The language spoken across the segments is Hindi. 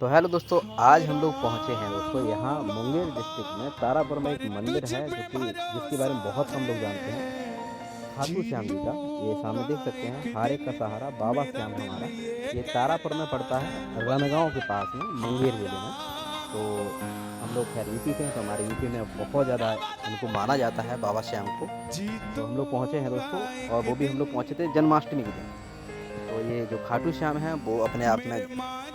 तो हेलो दोस्तों, आज हम लोग पहुंचे हैं दोस्तों यहाँ मुंगेर डिस्ट्रिक्ट में तारापुर में एक मंदिर है जो कि जिसके बारे में बहुत कम लोग जानते हैं। खाटू श्याम जी का। ये सामने देख सकते हैं, हारे का सहारा बाबा श्याम हमारा। ये तारापुर में पड़ता है, रनगांव के पास में, मुंगेर जिले में। तो हम लोग खैर यूपी से हैं, तो हमारे यूपी में बहुत ज़्यादा इनको माना जाता है बाबा श्याम को। तो हम लोग पहुँचे हैं दोस्तों, और वो भी हम लोग पहुँचे थे जन्माष्टमी के दिन। तो ये जो खाटू श्याम हैं वो अपने आप में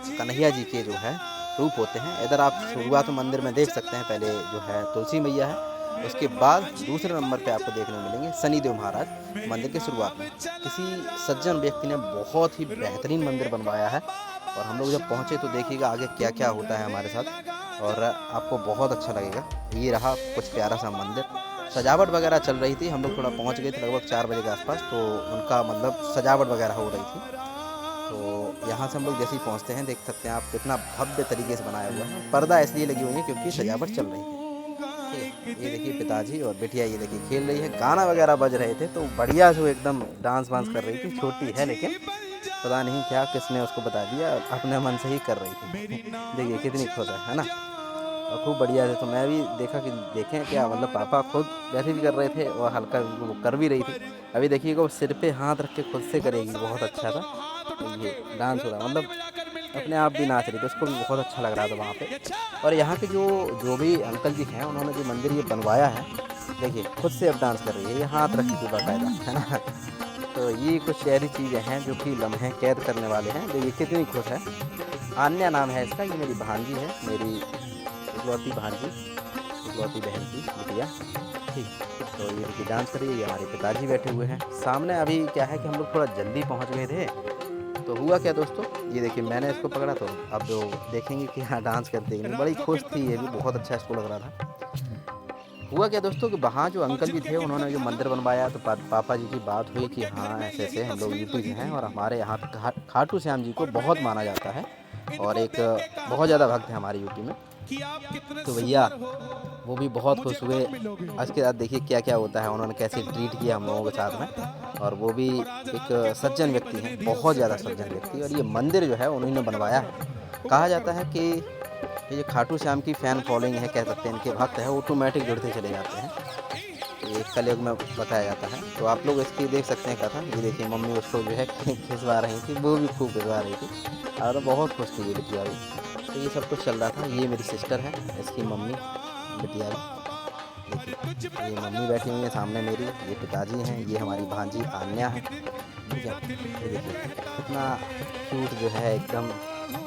कन्हैया जी के जो है रूप होते हैं। इधर आप शुरुआत में मंदिर में देख सकते हैं, पहले जो है तुलसी मैया है, उसके बाद दूसरे नंबर पे आपको देखने को मिलेंगे शनिदेव महाराज मंदिर के शुरुआत में। किसी सज्जन व्यक्ति ने बहुत ही बेहतरीन मंदिर बनवाया है, और हम लोग जब पहुँचे तो देखिएगा आगे क्या क्या होता है हमारे साथ, और आपको बहुत अच्छा लगेगा। ये रहा कुछ प्यारा सा मंदिर। सजावट वगैरह चल रही थी, हम लोग थोड़ा पहुंच गए थे लगभग 4 बजे के आसपास, तो उनका मतलब सजावट वगैरह हो रही थी। तो यहाँ से हम लोग जैसे ही पहुँचते हैं देख सकते हैं आप कितना भव्य तरीके से बनाया हुआ है। पर्दा इसलिए लगी हुई है क्योंकि सजावट चल रही है। ठीक है, ये देखिए पिताजी और बिटिया ये देखिए खेल रही है, गाना वगैरह बज रहे थे, तो बढ़िया से एकदम डांस वांस कर रही थी। छोटी है लेकिन पता नहीं क्या किसने उसको बता दिया, अपने मन से ही कर रही थी। देखिए कितनी खुश है ना, और खूब बढ़िया से। तो मैं भी देखा कि देखें क्या, मतलब पापा खुद वैसे भी कर रहे थे और हल्का वो कर भी रही थी। अभी देखिएगा वो सिर पे हाथ रख के खुद से करेगी, बहुत अच्छा था। तो ये डांस हो रहा, मतलब अपने आप भी नाच रही थी, उसको भी बहुत अच्छा लग रहा था वहाँ पे। और यहाँ के जो जो भी अंकल जी हैं, उन्होंने जो मंदिर ये बनवाया है, देखिए खुद से अब डांस कर रही है, ये हाथ रखी थी बाकायदा, है ना। तो ये कुछ शहरी चीज़ें हैं जो कि लम्हे कैद करने वाले हैं। देखिए कितनी खुश है। आन्या नाम है इसका, ये मेरी भांजी है, मेरी इकलौती भांजी, इकलौती बहन की बिटिया। ठीक, तो ये देखिए डांस कर रही है। ये हमारे पिताजी बैठे हुए हैं सामने। अभी क्या है कि हम लोग थोड़ा जल्दी पहुंच गए थे, तो हुआ क्या दोस्तों, ये देखिए मैंने इसको पकड़ा, तो अब जो देखेंगे कि हाँ डांस करते हैं। बड़ी खुश थी ये भी, बहुत अच्छा इसको लग रहा था। हुआ क्या दोस्तों कि वहाँ जो अंकल जी थे, उन्होंने जो मंदिर बनवाया, तो पापा जी की बात हुई कि हाँ ऐसे ऐसे हम लोग यूपी से हैं, और हमारे यहाँ पे खाटू श्याम जी को बहुत माना जाता है, और एक बहुत ज़्यादा भक्त है हमारे यूपी में। तो भैया वो भी बहुत खुश हुए। उसके बाद देखिए क्या क्या होता है, उन्होंने कैसे ट्रीट किया हम लोगों के साथ में। और वो भी एक सज्जन व्यक्ति हैं, बहुत ज़्यादा सज्जन व्यक्ति, और ये मंदिर जो है उन्होंने बनवाया है। कहा जाता है कि ये खाटू श्याम की फ़ैन फॉलोइंग है, कह सकते हैं, इनके भक्त हैं, ऑटोमेटिक जुड़ते चले जाते हैं। ये कलयुग में बताया जाता है। तो आप लोग इसकी देख सकते हैं कथा। ये देखिए मम्मी उसको जो है खिंचवा रही थी, वो भी खूब खिंचवा रही थी, और बहुत खुश थी ये बिटिया भी। तो ये सब कुछ चल रहा था। ये मेरी सिस्टर है, इसकी मम्मी बिटिया भी। देखिए ये मम्मी बैठी हुई है सामने मेरी, ये पिताजी हैं, ये हमारी भांजी आन्या है। ठीक है, ये देखिए कितना क्यूट जो है एकदम।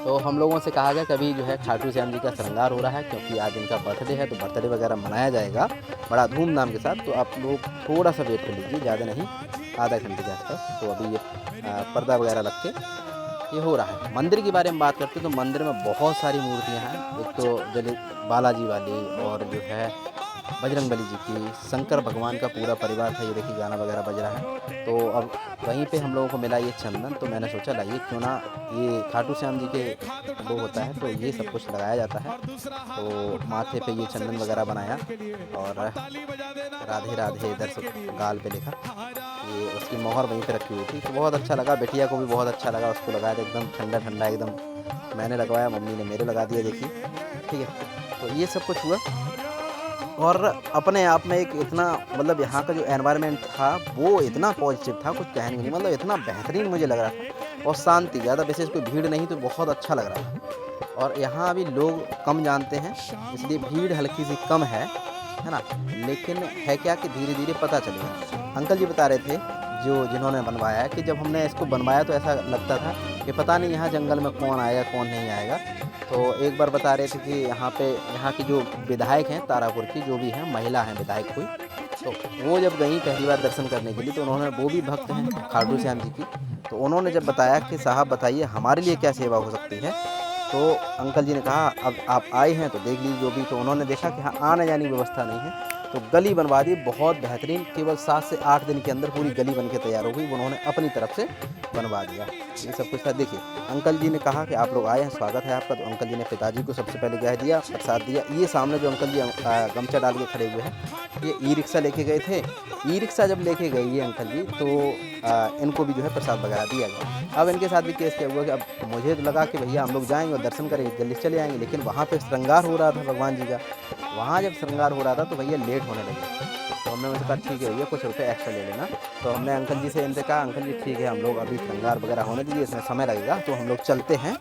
तो हम लोगों से कहा गया कि अभी जो है खाटू श्याम जी का श्रृंगार हो रहा है, क्योंकि आज इनका बर्थडे है, तो बर्थडे वगैरह मनाया जाएगा बड़ा धूमधाम के साथ। तो आप लोग थोड़ा सा वेट कर लीजिए, ज़्यादा नहीं, आधा घंटे के आसपास। तो अभी ये पर्दा वगैरह रख के ये हो रहा है। मंदिर के बारे में बात करते हैं तो मंदिर में बहुत सारी मूर्तियाँ हैं। एक तो जले बालाजी वाली, और जो है बजरंगबली जी की, शंकर भगवान का पूरा परिवार था। ये देखिए गाना वगैरह बज रहा है। तो अब वहीं पे हम लोगों को मिला ये चंदन, तो मैंने सोचा लाइए क्यों ना, ये खाटू श्याम जी के वो होता है तो ये सब कुछ लगाया जाता है। तो माथे पे ये चंदन वगैरह बनाया, और राधे राधे इधर से गाल पे लिखा। ये उसकी मोहर वहीं पे रखी हुई थी, तो बहुत अच्छा लगा। बिटिया को भी बहुत अच्छा लगा, उसको लगाया था एकदम ठंडा ठंडा एकदम। मैंने लगवाया, मम्मी ने मेरे लगा दिया, देखिए। ठीक है, तो ये सब कुछ हुआ। और अपने आप में एक इतना, मतलब यहाँ का जो एनवायरनमेंट था वो इतना पॉजिटिव था, कुछ कहने नहीं, मतलब इतना बेहतरीन मुझे लग रहा था। और शांति, ज़्यादा विशेष कोई भीड़ नहीं, तो बहुत अच्छा लग रहा था। और यहाँ अभी लोग कम जानते हैं, इसलिए भीड़ हल्की सी कम है ना। लेकिन है क्या कि धीरे धीरे पता चलेगा। अंकल जी बता रहे थे जो जिन्होंने बनवाया है, कि जब हमने इसको बनवाया तो ऐसा लगता था कि पता नहीं यहाँ जंगल में कौन आएगा कौन नहीं आएगा। तो एक बार बता रहे थे कि यहाँ पे, यहाँ की जो विधायक हैं तारापुर की, जो भी हैं महिला हैं विधायक कोई, तो वो जब गई पहली बार दर्शन करने के लिए, तो उन्होंने, वो भी भक्त हैं खाटू श्याम जी की, तो उन्होंने जब बताया कि साहब बताइए हमारे लिए क्या सेवा हो सकती है, तो अंकल जी ने कहा अब आप आए हैं तो देख लीजिए जो भी। तो उन्होंने देखा कि हाँ आने जाने की व्यवस्था नहीं है, तो गली बनवा दी बहुत बेहतरीन, केवल 7 से 8 दिन के अंदर पूरी गली बन के तैयार हो गई, उन्होंने अपनी तरफ से बनवा दिया। ये सब कुछ था। देखिए अंकल जी ने कहा कि आप लोग आए हैं, स्वागत है आपका। तो अंकल जी ने पिताजी को सबसे पहले क्या दिया, प्रसाद दिया। ये सामने जो अंकल जी गमछा डाल के खड़े हुए हैं, ये ई रिक्शा लेके गए थे। ई रिक्शा जब लेके गई ये अंकल जी, तो इनको भी जो है प्रसाद वगैरह दिया गया। अब इनके साथ भी केस क्या हुआ कि अब मुझे तो लगा कि भैया हम लोग जाएंगे और दर्शन करेंगे, जल्दी से चले आएंगे, लेकिन वहाँ पे श्रृंगार हो रहा था भगवान जी का। वहाँ जब श्रृंगार हो रहा था तो भैया लेट होने लगे। तो हमने उनसे कहा ठीक है भैया कुछ रुपये एक्स्ट्रा ले लेना। तो हमने अंकल जी से इनसे कहा अंकल जी ठीक है, हम लोग अभी श्रृंगार वगैरह होने दीजिए, इसमें समय लगेगा, तो हम लोग चलते हैं,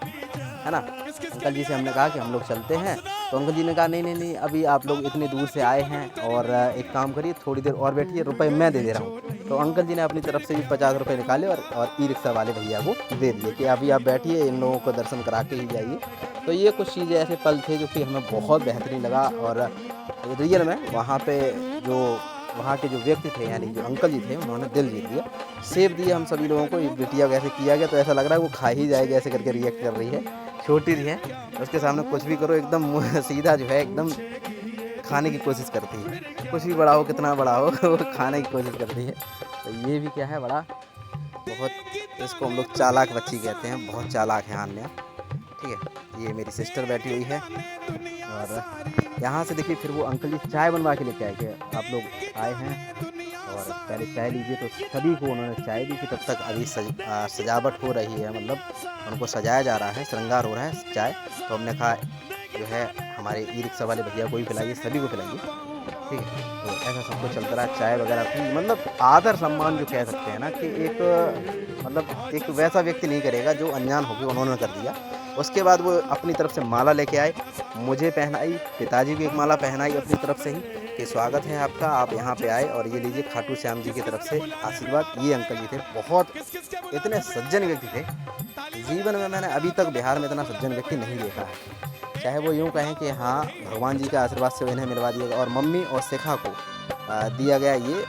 है ना। अंकल जी से हमने कहा कि हम लोग चलते हैं। तो अंकल जी ने कहा नहीं नहीं नहीं, अभी आप लोग इतनी दूर से आए हैं और एक काम करिए, थोड़ी देर और बैठिए, रुपए मैं दे रहा हूँ। तो अंकल जी ने अपनी तरफ से भी 50 रुपये निकाले और ई रिक्शा वाले भैया को दे दिए कि अभी आप बैठिए, इन लोगों को दर्शन करा के ही जाइए। तो ये कुछ चीज़ें ऐसे पल थे जो कि हमें बहुत बेहतरीन लगा। और रियल में वहाँ के जो व्यक्ति थे, यानी जो अंकल जी थे, उन्होंने दिल जीत लिया, सेब दिए हम सभी लोगों को। बिटिया कैसे किया गया, तो ऐसा लग रहा है वो खा ही जाएगी, ऐसे करके रिएक्ट कर रही है। छोटी सी है, उसके सामने कुछ भी करो एकदम मुँह सीधा जो है एकदम खाने की कोशिश करती है। कुछ भी बड़ा हो, कितना बड़ा हो, वो खाने की कोशिश करती है। तो ये भी क्या है, बड़ा बहुत, इसको हम लोग चालाक बच्ची कहते हैं, बहुत चालाक है आन्या। ठीक है, ये मेरी सिस्टर बैठी हुई है। और यहाँ से देखिए फिर वो अंकल जी चाय बनवा के लेके आए कि आप लोग आए हैं और पहले चाय लीजिए। तो सभी को उन्होंने चाय दी। कि तब तक अभी सजावट हो रही है, मतलब उनको सजाया जा रहा है, श्रृंगार हो रहा है चाय। तो हमने कहा जो है हमारे ई रिक्शा वाले भैया को भी पिलाइए, सभी को पिलाइए, ठीक है। तो ऐसा सब कुछ चलता रहा, चाय वगैरह पी, मतलब आदर सम्मान जो कह सकते हैं ना, कि एक वैसा व्यक्ति नहीं करेगा जो अनजान हो गया, उन्होंने कर दिया। उसके बाद वो अपनी तरफ से माला लेके आए, मुझे पहनाई, पिताजी को एक माला पहनाई अपनी तरफ से ही कि स्वागत है आपका, आप यहाँ पे आए और ये लीजिए खाटू श्याम जी की तरफ से आशीर्वाद। ये अंकल जी थे, बहुत इतने सज्जन व्यक्ति थे, जीवन में मैंने अभी तक बिहार में इतना सज्जन व्यक्ति नहीं देखा है। चाहे वो यूँ कहें कि हाँ भगवान जी का आशीर्वाद से इन्हें मिलवा दिया गया। और मम्मी और शिखा को दिया गया ये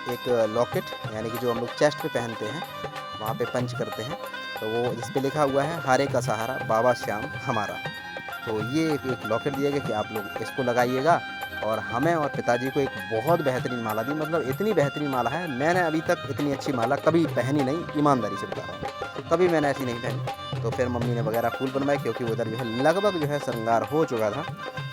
एक लॉकेट, यानी कि जो हम लोग चेस्ट पे पहनते हैं, वहाँ पे पंच करते हैं, तो वो जिस पे लिखा हुआ है हारे का सहारा बाबा श्याम हमारा। तो ये एक लॉकेट दिया गया कि आप लोग इसको लगाइएगा। और हमें और पिताजी को एक बहुत बेहतरीन माला दी, मतलब इतनी बेहतरीन माला है, मैंने अभी तक इतनी अच्छी माला कभी पहनी नहीं, ईमानदारी से बता रहा हूँ, कभी मैंने ऐसी नहीं पहनी। तो फिर मम्मी ने वगैरह फूल बनवाए, क्योंकि उधर जो है लगभग जो है श्रृंगार हो चुका था।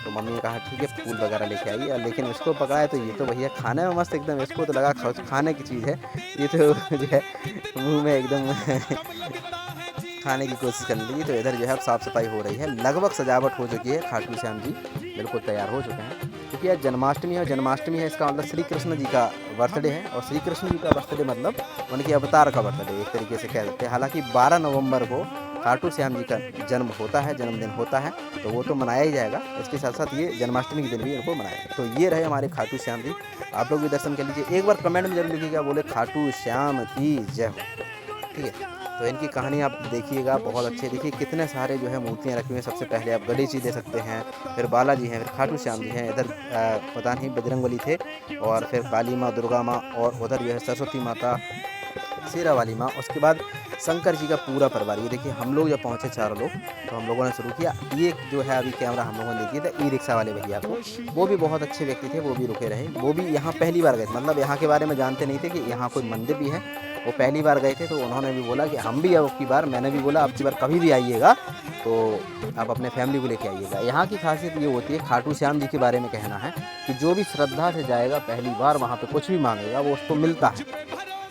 तो मम्मी ने कहा ठीक है फूल वगैरह लेके आइए। लेकिन इसको पकड़ा तो ये तो भैया खाने में मस्त एकदम, इसको तो लगा खाने की चीज़ है, ये तो जो है मुँह में एकदम खाने की कोशिश करने लगी। तो इधर जो है अब साफ़ सफाई हो रही है, लगभग सजावट हो चुकी है, खाटू श्याम जी बिल्कुल तैयार हो चुके हैं। क्योंकि आज जन्माष्टमी है, जन्माष्टमी है इसका मतलब श्री कृष्ण जी का बर्थडे है। और श्री कृष्ण जी का बर्थडे मतलब उनके अवतार का बर्थडे एक तरीके से कह सकते हैं। हालांकि 12 नवंबर को खाटू श्याम जी का जन्म होता है, जन्मदिन होता है, तो वो तो मनाया ही जाएगा। इसके साथ साथ ये जन्माष्टमी के दिन भी इनको मनाया। तो ये रहे हमारे खाटू श्याम जी, आप लोग भी दर्शन कर लीजिए। एक बार कमेंट में जरूर लिखिएगा, बोले खाटू श्याम की जय हो, ठीक है। तो इनकी कहानी आप देखिएगा, बहुत अच्छे। देखिए कितने सारे जो है मूर्तियाँ रखी हुई हैं। सबसे पहले आप गणेश जी दे सकते हैं, फिर बालाजी हैं, फिर खाटू श्याम जी हैं, इधर पता नहीं बजरंगबली थे, और फिर काली माँ, दुर्गा माँ, और उधर जो है सरस्वती माता, शेरा वाली माँ, उसके बाद शंकर जी का पूरा परिवार। ये देखिए हम लोग जब पहुँचे चारों लोग, तो हम लोगों ने शुरू किया। ये जो है अभी कैमरा हम लोगों ने देखी था ई रिक्शा वाले भैया को, वो भी बहुत अच्छे व्यक्ति थे, वो भी रुके रहे। वो भी यहाँ पहली बार गए थे, मतलब यहाँ के बारे में जानते नहीं थे कि यहाँ कोई मंदिर भी है, वो पहली बार गए थे। तो उन्होंने भी बोला कि हम भी अब की बार, मैंने भी बोला अब की बार कभी भी आइएगा तो आप अपने फैमिली को लेके आइएगा। यहाँ की खासियत ये होती है, खाटू श्याम जी के बारे में कहना है कि जो भी श्रद्धा से जाएगा पहली बार, वहाँ पे कुछ भी मांगेगा वो उसको मिलता है।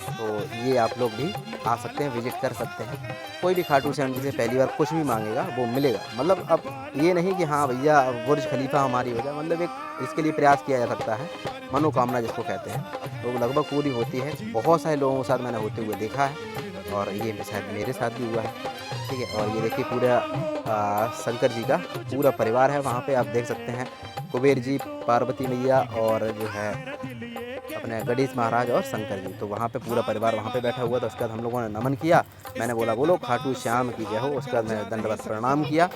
तो ये आप लोग भी आ सकते हैं, विजिट कर सकते हैं। कोई भी खाटू श्याम जी से पहली बार कुछ भी मांगेगा वो मिलेगा। मतलब अब ये नहीं कि हाँ भैया बुर्ज खलीफा हमारी हो जाए, मतलब एक इसके लिए प्रयास किया जा सकता है, मनोकामना जिसको कहते हैं, तो वो लगभग पूरी होती है। बहुत सारे लोगों के साथ मैंने होते हुए देखा है, और ये शायद मेरे साथ भी हुआ है, ठीक है। और ये देखिए पूरा शंकर जी का पूरा परिवार है वहाँ पे, आप देख सकते हैं कुबेर जी, पार्वती मैया, और जो है अपने गणेश महाराज और शंकर जी। तो वहाँ पे पूरा परिवार वहाँ पे बैठा हुआ था। उसके बाद हम लोगों ने नमन किया, मैंने बोला बोलो खाटू श्याम की जय हो। उसके बाद मैंने दंडवत प्रणाम किया।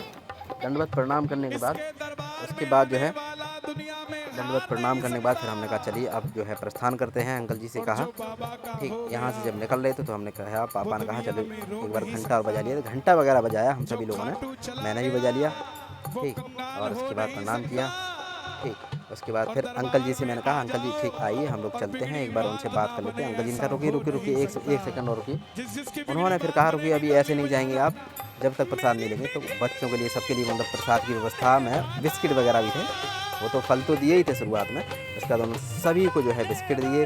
दंडवत प्रणाम करने के बाद उसके बाद जो है दंडवत प्रणाम करने के बाद फिर हमने कहा चलिए अब जो है प्रस्थान करते हैं। अंकल जी से कहा ठीक, यहाँ से जब निकल रहे थे तो हमने कहा, पापा ने कहा चलो एक बार घंटा और बजा लिया। घंटा वगैरह बजाया हम सभी लोगों ने, मैंने भी बजा लिया, ठीक। और उसके बाद प्रणाम किया, ठीक। उसके बाद फिर अंकल जी से मैंने कहा अंकल जी ठीक आइए हम लोग चलते हैं, एक बार उनसे बात कर लेते हैं। अंकल जी ने कहा रुकिए रुकिए रुकिए, एक सेकंड और रुकिए। उन्होंने फिर कहा रुकिए अभी ऐसे नहीं जाएंगे आप, जब तक प्रसाद नहीं लेंगे। तो बच्चों के लिए सबके लिए मतलब प्रसाद की व्यवस्था में बिस्किट वगैरह भी थे। वो तो फल तो दिए ही थे शुरुआत में। उसके बाद उन्होंने सभी को जो है बिस्किट दिए,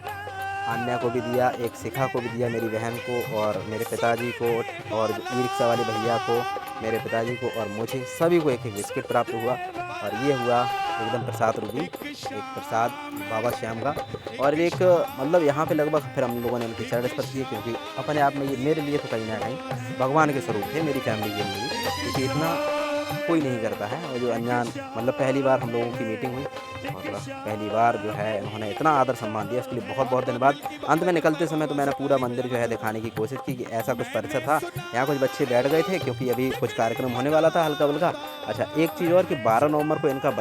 अन्या को भी दिया, एक शिखा को भी दिया, मेरी बहन को और मेरे पिताजी को, और ई रिक्शा वाले भैया को, मेरे पिताजी को और मुझे, सभी को एक एक बिस्किट प्राप्त हुआ। और ये हुआ एकदम प्रसाद रूपी एक प्रसाद बाबा श्याम का। और एक मतलब यहाँ पे लगभग फिर हम लोगों ने उनके चरण स्पर्श किए, क्योंकि अपने आप में ये मेरे लिए तो कहीं ना कहीं भगवान के स्वरूप थे, मेरी फैमिली के लिए, क्योंकि इतना कोई नहीं करता है। और जो अनजान मतलब पहली बार हम लोगों की मीटिंग हुई और पहली बार जो है उन्होंने इतना आदर सम्मान दिया, उसके लिए बहुत बहुत धन्यवाद। अंत में निकलते समय तो मैंने पूरा मंदिर जो है दिखाने की कोशिश की कि ऐसा कुछ परिसर था। यहाँ कुछ बच्चे बैठ गए थे क्योंकि अभी कुछ कार्यक्रम होने वाला था हल्का फुल्का। अच्छा एक चीज़ और कि 12 नवंबर को इनका